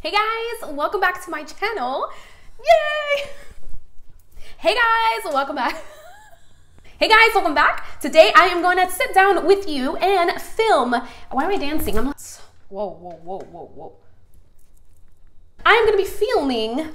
Hey guys, welcome back to my channel. Yay! Hey guys, welcome back. Hey guys, welcome back. Today I am going to sit down with you and film. Why am I dancing? I'm not. Whoa, whoa, whoa, whoa, whoa. I'm going to be filming.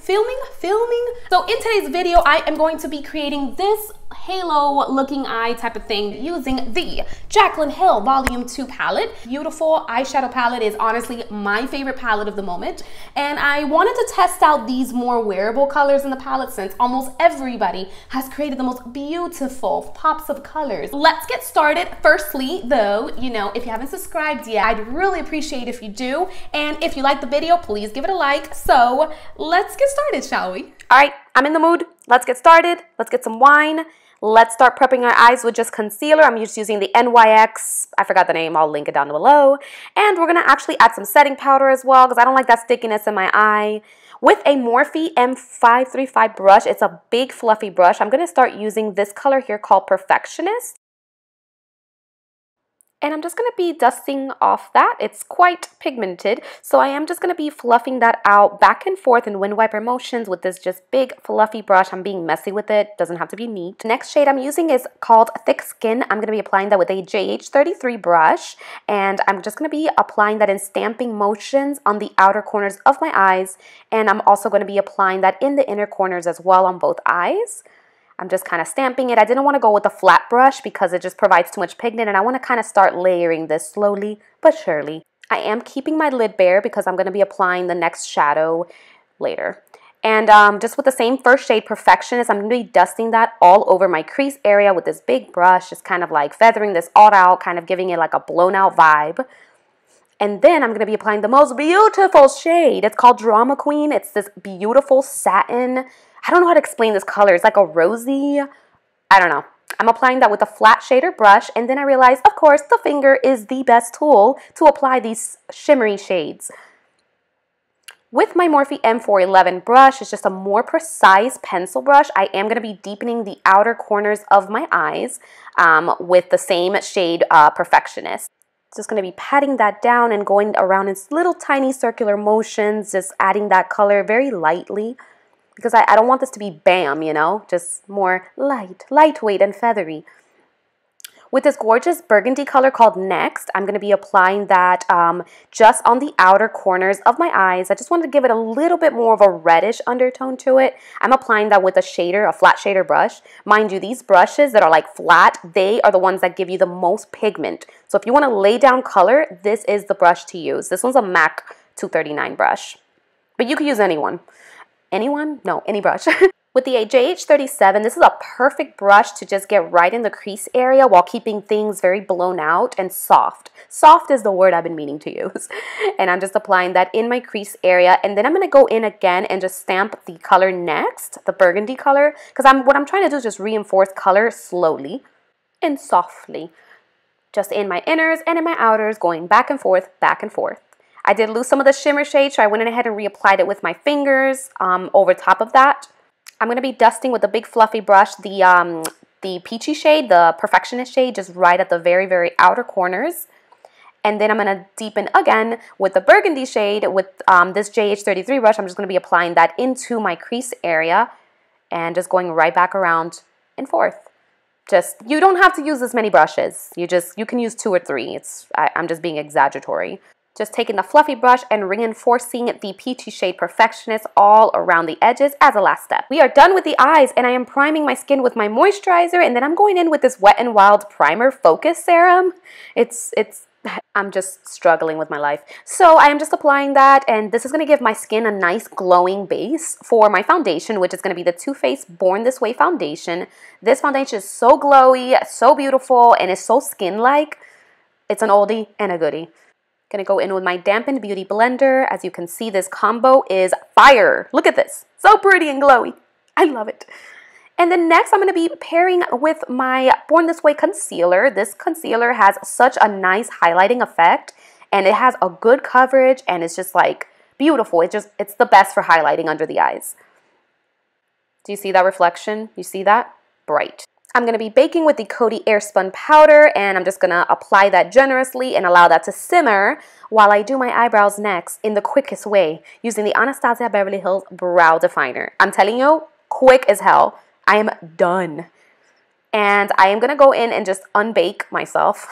So in today's video, I am going to be creating this halo looking eye type of thing using the Jaclyn Hill Volume 2 palette. Beautiful eyeshadow palette is honestly my favorite palette of the moment. And I wanted to test out these more wearable colors in the palette since almost everybody has created the most beautiful pops of colors. Let's get started. Firstly, though, if you haven't subscribed yet, I'd really appreciate if you do. And if you like the video, please give it a like. So let's get started, shall we? All right, I'm in the mood. Let's get started. Let's get some wine. Let's start prepping our eyes with just concealer. I'm just using the NYX. I forgot the name. I'll link it down below. And we're going to actually add some setting powder as well because I don't like that stickiness in my eye. With a Morphe M535 brush, it's a big fluffy brush. I'm going to start using this color here called Perfectionist. And I'm just going to be dusting off that. It's quite pigmented, so I am just going to be fluffing that out back and forth in wind wiper motions with this just big fluffy brush. I'm being messy with it. Doesn't have to be neat. The next shade I'm using is called Thick Skin. I'm going to be applying that with a JH33 brush, and I'm just going to be applying that in stamping motions on the outer corners of my eyes, and I'm also going to be applying that in the inner corners as well on both eyes. I'm just kind of stamping it. I didn't want to go with a flat brush because it just provides too much pigment, and I want to kind of start layering this slowly but surely. I am keeping my lid bare because I'm going to be applying the next shadow later. And just with the same first shade, Perfectionist, I'm going to be dusting that all over my crease area with this big brush, just kind of like feathering this all out, kind of giving it like a blown out vibe. And then I'm going to be applying the most beautiful shade. It's called Drama Queen. It's this beautiful satin. I don't know how to explain this color. It's like a rosy, I don't know. I'm applying that with a flat shader brush, and then I realized, of course, the finger is the best tool to apply these shimmery shades. With my Morphe M411 brush, it's just a more precise pencil brush. I am going to be deepening the outer corners of my eyes with the same shade, Perfectionist. Just going to be patting that down and going around in little tiny circular motions, just adding that color very lightly. Because I don't want this to be bam, just more lightweight and feathery. With this gorgeous burgundy color called Next, I'm going to be applying that just on the outer corners of my eyes. I just wanted to give it a little bit more of a reddish undertone to it. I'm applying that with a flat shader brush. Mind you, these brushes that are like flat, they are the ones that give you the most pigment. So if you want to lay down color, this is the brush to use. This one's a MAC 239 brush, but you could use anyone. Any brush. With the JH37, this is a perfect brush to just get right in the crease area while keeping things very blown out and soft. Soft is the word I've been meaning to use. And I'm just applying that in my crease area. And then I'm going to go in again and just stamp the color Next, the burgundy color. Because what I'm trying to do is just reinforce color slowly and softly. Just in my inners and in my outers, going back and forth, back and forth. I did lose some of the shimmer shade, so I went ahead and reapplied it with my fingers over top of that. I'm going to be dusting with a big fluffy brush the peachy shade, the Perfectionist shade, just right at the very, very outer corners. And then I'm going to deepen again with the burgundy shade with this JH33 brush. I'm just going to be applying that into my crease area and just going right back around and forth. You don't have to use this many brushes. You can use 2 or 3. I'm just being exaggeratory. Just taking the fluffy brush and reinforcing the peachy shade Perfectionist all around the edges as a last step. We are done with the eyes, and I am priming my skin with my moisturizer, and then I'm going in with this Wet n Wild Primer Focus Serum. I'm just struggling with my life. So I am just applying that, and this is going to give my skin a nice glowing base for my foundation, which is going to be the Too Faced Born This Way foundation. This foundation is so glowy, so beautiful, and is so skin-like. It's an oldie and a goodie. Gonna go in with my Dampened Beauty Blender. As you can see, this combo is fire. Look at this. So pretty and glowy. I love it. And then next, I'm going to be pairing with my Born This Way concealer. This concealer has such a nice highlighting effect, and it has a good coverage, and it's just like beautiful. It's the best for highlighting under the eyes. Do you see that reflection? You see that? Bright. I'm going to be baking with the Coty Airspun powder, and I'm just going to apply that generously and allow that to simmer while I do my eyebrows next in the quickest way using the Anastasia Beverly Hills Brow Definer. I'm telling you, quick as hell. I am done. And I am going to go in and just unbake myself.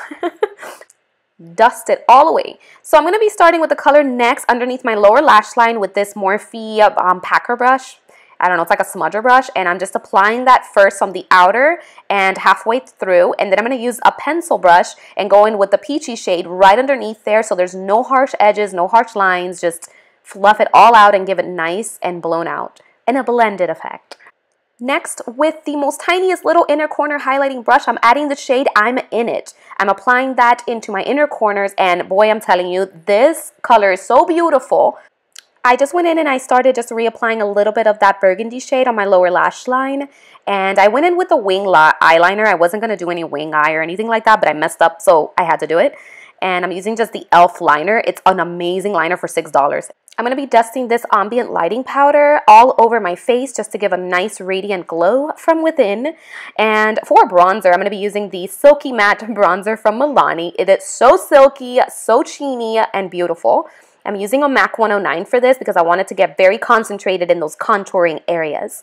Dust it all away. So I'm going to be starting with the color next underneath my lower lash line with this Morphe packer brush. I don't know, it's like a smudger brush, and I'm just applying that first on the outer and halfway through, and then I'm going to use a pencil brush and go in with the peachy shade right underneath there so there's no harsh edges, no harsh lines, just fluff it all out and give it nice and blown out in a blended effect. Next, with the most tiniest little inner corner highlighting brush, I'm adding the shade I'm In It. I'm applying that into my inner corners, and boy, I'm telling you, this color is so beautiful. I just went in and I started just reapplying a little bit of that burgundy shade on my lower lash line. And I went in with the wing eyeliner. I wasn't going to do any wing eye or anything like that, but I messed up, so I had to do it. And I'm using just the e.l.f. liner. It's an amazing liner for $6. I'm going to be dusting this ambient lighting powder all over my face just to give a nice radiant glow from within. And for bronzer, I'm going to be using the Silky Matte bronzer from Milani. It is so silky, so sheeny, and beautiful. I'm using a MAC 109 for this because I want it to get very concentrated in those contouring areas.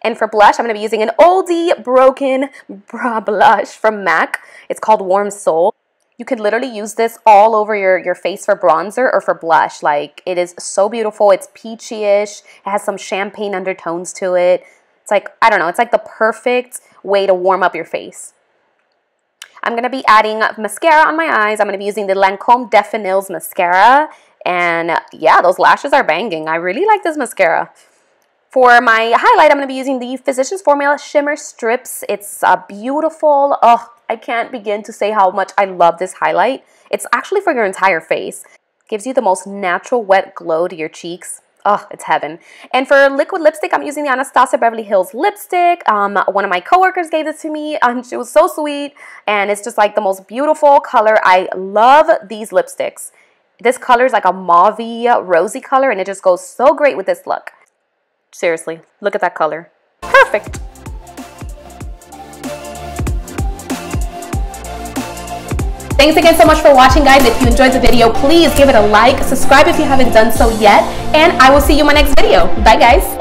And for blush, I'm going to be using an oldie broken blush from MAC. It's called Warm Soul. You could literally use this all over your face for bronzer or for blush. Like, it is so beautiful. It's peachy-ish. It has some champagne undertones to it. It's like, I don't know, it's like the perfect way to warm up your face. I'm going to be adding mascara on my eyes. I'm going to be using the Lancome Definils mascara. And yeah, those lashes are banging. I really like this mascara. For my highlight, I'm going to be using the Physicians Formula Shimmer Strips. It's beautiful. Oh, I can't begin to say how much I love this highlight. It's actually for your entire face. Gives you the most natural wet glow to your cheeks. Oh, it's heaven. And for liquid lipstick, I'm using the Anastasia Beverly Hills lipstick. One of my coworkers gave this to me. She was so sweet. And it's just like the most beautiful color. I love these lipsticks. This color is like a mauve-y, rosy color, and it just goes so great with this look. Seriously, look at that color. Perfect. Thanks again so much for watching, guys. If you enjoyed the video, please give it a like, subscribe if you haven't done so yet, and I will see you in my next video. Bye, guys.